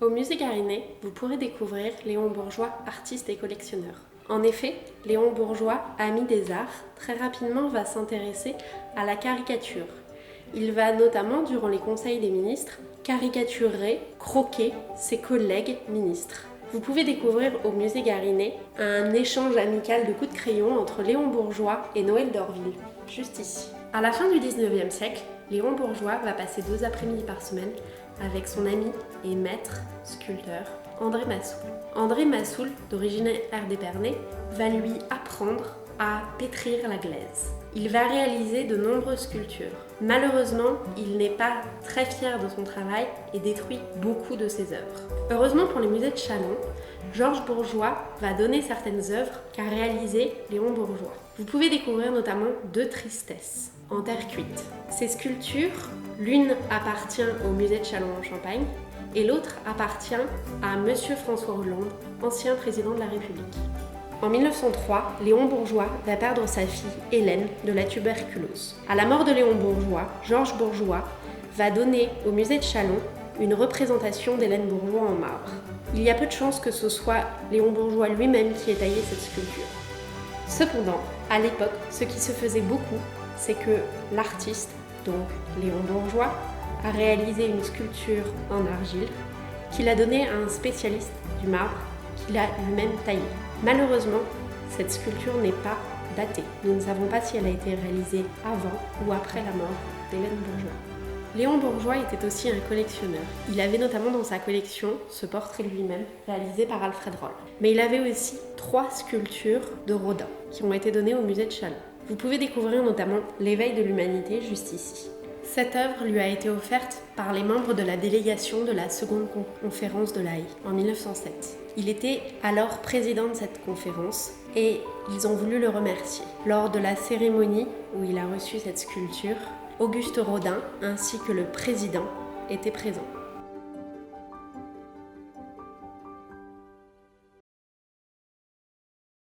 Au musée Garinet, vous pourrez découvrir Léon Bourgeois, artiste et collectionneur. En effet, Léon Bourgeois, ami des arts, très rapidement va s'intéresser à la caricature. Il va notamment, durant les conseils des ministres, caricaturer, croquer ses collègues ministres. Vous pouvez découvrir au musée Garinet un échange amical de coups de crayon entre Léon Bourgeois et Noël d'Orville, juste ici. À la fin du 19e siècle, Léon Bourgeois va passer 2 après-midi par semaine avec son ami et maître sculpteur André Massoul. André Massoul, d'origine d'Épernay, va lui apprendre à pétrir la glaise. Il va réaliser de nombreuses sculptures. Malheureusement, il n'est pas très fier de son travail et détruit beaucoup de ses œuvres. Heureusement pour les musées de Châlons, Georges Bourgeois va donner certaines œuvres qu'a réalisées Léon Bourgeois. Vous pouvez découvrir notamment 2 tristesses en terre cuite. Ces sculptures, l'une appartient au musée de Châlons en Champagne et l'autre appartient à Monsieur François Hollande, ancien président de la République. En 1903, Léon Bourgeois va perdre sa fille Hélène de la tuberculose. À la mort de Léon Bourgeois, Georges Bourgeois va donner au musée de Châlons une représentation d'Hélène Bourgeois en marbre. Il y a peu de chances que ce soit Léon Bourgeois lui-même qui ait taillé cette sculpture. Cependant, à l'époque, ce qui se faisait beaucoup, c'est que l'artiste, donc Léon Bourgeois, a réalisé une sculpture en argile qu'il a donnée à un spécialiste du marbre qu'il a lui-même taillé. Malheureusement, cette sculpture n'est pas datée. Nous ne savons pas si elle a été réalisée avant ou après la mort d'Hélène Bourgeois. Léon Bourgeois était aussi un collectionneur. Il avait notamment dans sa collection ce portrait de lui-même réalisé par Alfred Roll. Mais il avait aussi 3 sculptures de Rodin qui ont été données au musée de Châlons. Vous pouvez découvrir notamment L'éveil de l'humanité juste ici. Cette œuvre lui a été offerte par les membres de la délégation de la seconde conférence de La Haye en 1907. Il était alors président de cette conférence et ils ont voulu le remercier. Lors de la cérémonie où il a reçu cette sculpture, Auguste Rodin ainsi que le président étaient présents.